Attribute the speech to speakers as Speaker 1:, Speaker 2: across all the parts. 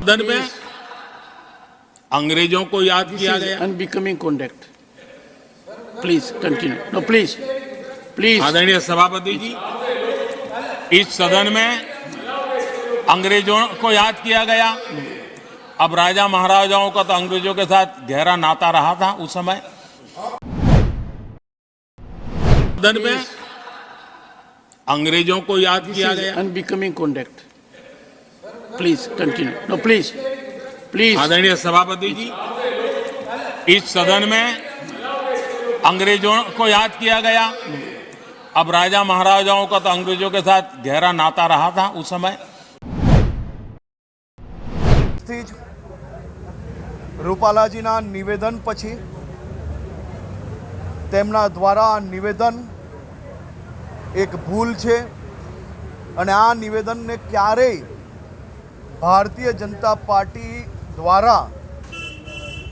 Speaker 1: सदन में अंग्रेजों को याद किया गया।
Speaker 2: Unbecoming conduct. Please continue. No please please.
Speaker 1: आदरणीय सभापति जी, इस सदन में अंग्रेजों को याद किया गया। अब राजा महाराजाओं का तो अंग्रेजों के साथ गहरा नाता रहा था उस समय। सदन में अंग्रेजों को याद किया गया।
Speaker 2: Unbecoming conduct. Please continue. No please please.
Speaker 1: आदरणीय सभापति जी, इस सदन में अंग्रेजों को याद किया गया। अब राजा महाराजाओं का तो अंग्रेजों के साथ गहरा नाता रहा था उस समय।
Speaker 3: રૂપાલાજીના નિવેદન પછી તેમના દ્વારા આ નિવેદન એક ભૂલ છે અને આ નિવેદનને ક્યારેય ભારતીય જનતા પાર્ટી દ્વારા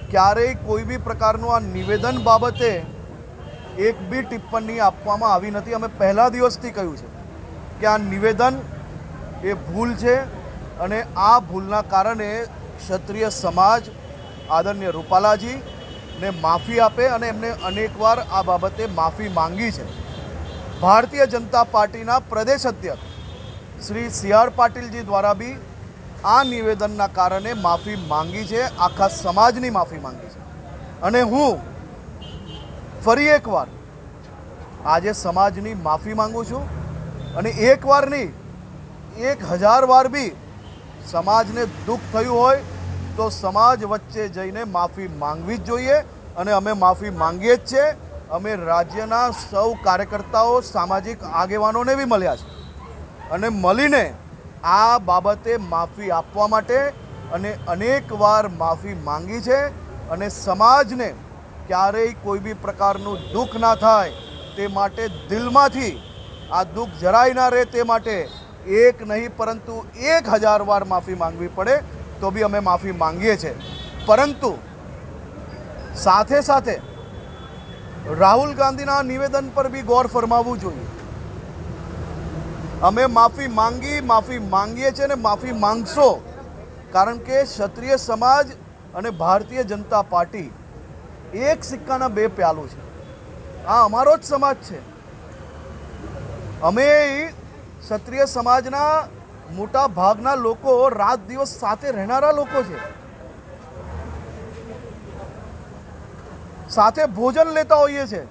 Speaker 3: ક્યારેય કોઈ બી પ્રકારનું આ નિવેદન બાબતે એક બી ટિપ્પણી આપવામાં આવી નથી। અમે પહેલા દિવસથી કહ્યું છે કે આ નિવેદન એ ભૂલ છે અને આ ભૂલના કારણે ક્ષત્રિય સમાજ આદરણીય રૂપાલાજી ને માફી આપે અને એમને અનેકવાર આ બાબતે માફી માંગી છે। ભારતીય જનતા પાર્ટીના પ્રદેશ અધ્યક્ષ શ્રી સી.આર. પાટીલજી દ્વારા બી આ નિવેદનના કારણે માફી માંગી છે, આખા સમાજની માફી માંગી છે। અને હું ફરી એકવાર આજે સમાજની માફી માંગુ છું અને એકવાર નહીં 1000 વાર બી સમાજને દુઃખ થયું હોય તો સમાજ વચ્ચે જઈને માફી માંગવી જ જોઈએ અને અમે માફી માંગીએ જ છે। અમે રાજ્યના સૌ કાર્યકર્તાઓ સામાજિક આગેવાનોને બી મળ્યા છે અને મળીને આ બાબતે માફી આપવા માટે અને અનેકવાર માફી માંગી છે અને સમાજને ક્યારેય કોઈ બી પ્રકારનું દુઃખ ના થાય તે માટે દિલમાંથી આ દુઃખ જરાય ના રહે તે માટે એક નહીં પરંતુ 1000 વાર માફી માંગવી પડે તો બી અમે માફી માંગીએ છીએ। પરંતુ સાથે સાથે રાહુલ ગાંધીના નિવેદન પર બી ગૌર ફરમાવવું જોઈએ। અમે માફી માંગીએ છીએ અને માફી માંગશો કારણ કે ક્ષત્રિય સમાજ અને ભારતીય જનતા પાર્ટી એક સિક્કાના બે પહેલું છે। આ અમારો જ સમાજ છે। અમે ક્ષત્રિય સમાજના મોટા ભાગના લોકો રાત દિવસ સાથે રહેનારા લોકો છે, સાથે ભોજન લેતા હોઈએ છે।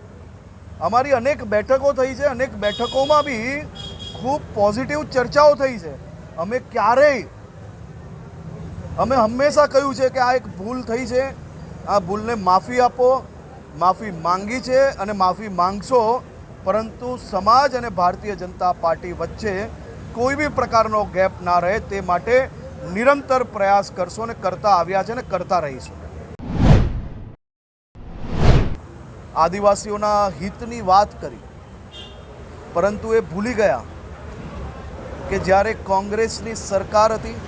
Speaker 3: અમારી અનેક બેઠકો થઈ છે, અનેક બેઠકોમાં બી ખૂબ પોઝિટિવ ચર્ચાઓ થઈ છે। અમે હંમેશા કહ્યું છે કે આ એક ભૂલ થઈ છે, આ ભૂલને માફી આપો, માફી માંગી છે અને માફી માંગશો। પરંતુ સમાજ અને ભારતીય જનતા પાર્ટી વચ્ચે કોઈ બી પ્રકારનો ગેપ ના રહે તે માટે નિરંતર પ્રયાસ કરશો અને કરતા આવ્યા છે અને કરતા રહીશું। આદિવાસીઓના હિતની વાત કરી પરંતુ એ ભૂલી ગયા કે જ્યારે કોંગ્રેસની સરકાર હતી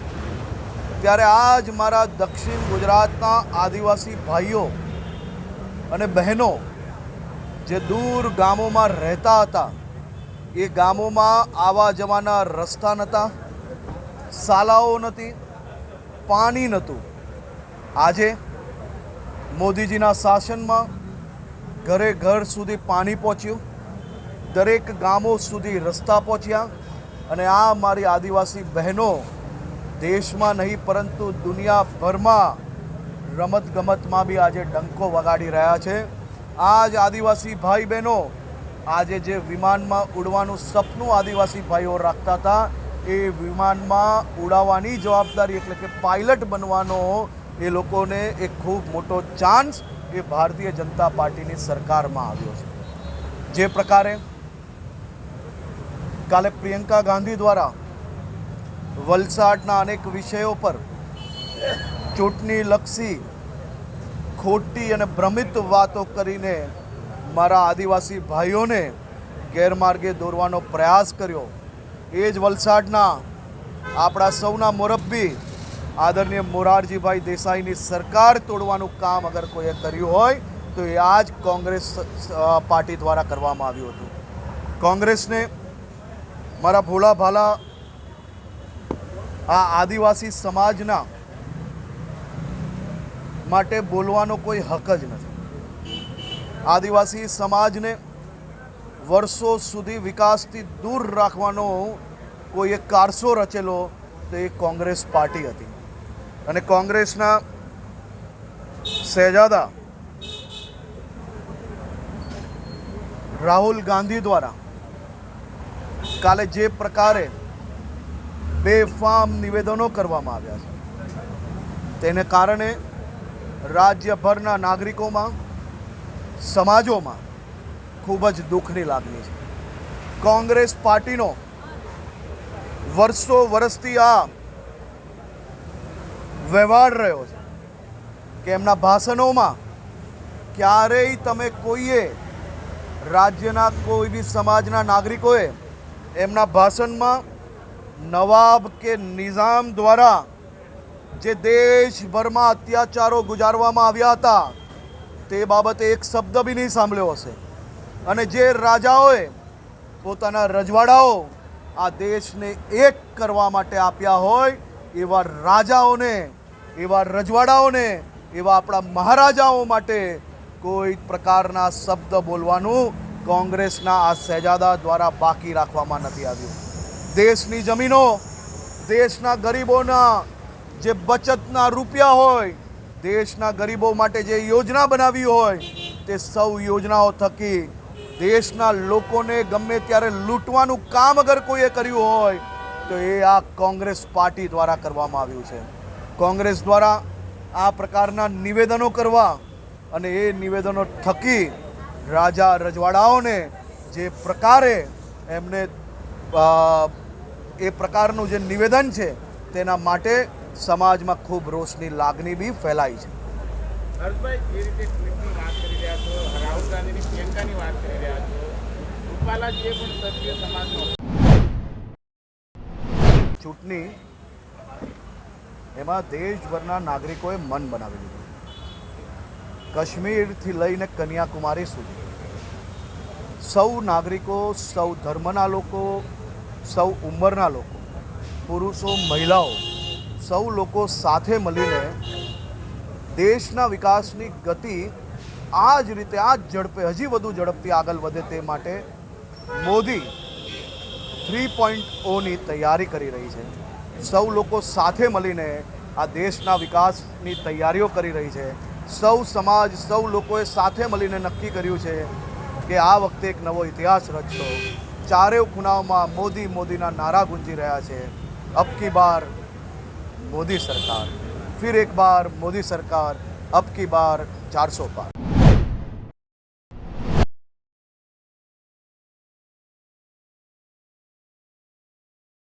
Speaker 3: ત્યારે આજ મારા દક્ષિણ ગુજરાતના આદિવાસી ભાઈઓ અને બહેનો જે દૂર ગામોમાં રહેતા હતા એ ગામોમાં આવા જવાના રસ્તા નહોતા, શાળાઓ નહોતી, પાણી નહોતું। આજે મોદીજીના શાસનમાં ઘરે ઘર સુધી પાણી પહોંચ્યું, દરેક ગામો સુધી રસ્તા પહોંચ્યા અને આ મારી આદિવાસી બહેનો દેશમાં નહીં પરંતુ દુનિયાભરમાં રમતગમતમાં બી આજે ડંકો વગાડી રહ્યા છે। આ જ આદિવાસી ભાઈ બહેનો આજે જે વિમાનમાં ઉડવાનું સપનું આદિવાસી ભાઈઓ રાખતા હતા એ વિમાનમાં ઉડાવવાની જવાબદારી એટલે કે પાયલટ બનવાનો એ લોકોને એક ખૂબ મોટો ચાન્સ એ ભારતીય જનતા પાર્ટીની સરકારમાં આવ્યો છે। જે પ્રકારે કાલે પ્રિયંકા ગાંધી દ્વારા વલસાડના અનેક વિષયો પર ચૂંટણીલક્ષી ખોટી અને ભ્રમિત વાતો કરીને મારા આદિવાસી ભાઈઓને ગેરમાર્ગે દોરવાનો પ્રયાસ કર્યો, એ જ વલસાડના આપણા સૌના મોરબ્બી આદરણીય મોરારજીભાઈ દેસાઈની સરકાર તોડવાનું કામ અગર કોઈએ કર્યું હોય તો એ આ જ કોંગ્રેસ પાર્ટી દ્વારા કરવામાં આવ્યું હતું। કોંગ્રેસને મારા ભોળા ભાલા આ આદિવાસી સમાજના માટે બોલવાનો કોઈ હક જ નથી. આદિવાસી સમાજને વર્ષો સુધી વિકાસથી દૂર રાખવાનો કોઈ એક કારસો રચેલો તો એ કોંગ્રેસ પાર્ટી હતી. અને કોંગ્રેસના શહેજાદા રાહુલ ગાંધી દ્વારા કાલે જે પ્રકારે બેફામ નિવેદનો કરવામાં આવ્યા છે તેને કારણે રાજ્યભરના નાગરિકોમાં, સમાજોમાં ખૂબ જ દુઃખની લાગણી છે. કોંગ્રેસ પાર્ટીનો વર્ષોથી આ વ્યવહાર રહ્યો છે કે એમના ભાષણોમાં ક્યારેય તમે કોઈએ રાજ્યના કોઈ બી સમાજના નાગરિકોએ એમના ભાષણમાં નવાબ કે નિઝામ દ્વારા જે દેશભરમાં અત્યાચારો ગુજારવામાં આવ્યા હતા તે બાબતે એક શબ્દ બી નહીં સાંભળ્યો હશે. અને જે રાજાઓએ પોતાના રજવાડાઓ આ દેશને એક કરવા માટે આપ્યા હોય એવા રાજાઓને, એવા રજવાડાઓને, એવા આપણા મહારાજાઓ માટે કોઈ પ્રકારના શબ્દ બોલવાનું કોંગ્રેસના આ શહેજાદા દ્વારા બાકી રાખવામાં નથી આવ્યું. દેશની જમીનો, દેશના ગરીબોના જે બચતના રૂપિયા હોય, દેશના ગરીબો માટે જે યોજના બનાવી હોય તે સૌ યોજનાઓ થકી દેશના લોકોને ગમે ત્યારે લૂંટવાનું કામ અગર કોઈએ કર્યું હોય તો એ આ કોંગ્રેસ પાર્ટી દ્વારા કરવામાં આવ્યું છે. કોંગ્રેસ દ્વારા આ પ્રકારના નિવેદનો કરવા અને એ નિવેદનો થકી રાજા રજવાડાઓને જે પ્રકારે એમને એ પ્રકારનું જે નિવેદન છે તેના માટે સમાજમાં ખૂબ રોષની લાગણી બી ફેલાઈ છે.
Speaker 4: હર્ષભાઈ, જે રીતે ટ્વીટની વાત કરી રહ્યા છો, રાહુલ ગાંધીની પ્રિયંકાની વાત કરી રહ્યા છો, રૂપાલાજીએ પણ ક્ષત્રિય સમાજનો
Speaker 3: ચૂંટણી એમાં દેશભરના નાગરિકોએ મન બનાવી લીધું. કાશ્મીરથી લઈને કન્યાકુમારી સુધી સૌ નાગરિકો, સૌ ધર્મના લોકો, સૌ ઉંમરના લોકો, પુરુષો, મહિલાઓ, સૌ લોકો સાથે મળીને દેશના વિકાસની ગતિ આ જ રીતે, આ જ ઝડપે, હજી વધુ ઝડપથી આગળ વધે તે માટે મોદી 3.0ની તૈયારી કરી રહી છે. સૌ લોકો સાથે મળીને આ દેશના વિકાસની તૈયારીઓ કરી રહી છે. સૌ સમાજ, સૌ લોકોએ સાથે મળીને નક્કી કર્યું છે કે આ વખતે એક નવો ઇતિહાસ રચશો. ચારેય ખૂણાઓમાં મોદી મોદીના નારા ગુંજી રહ્યા છે. અબ કી બાર मोदी सरकार, फिर एक बार मोदी सरकार, अब की बार 400 पार.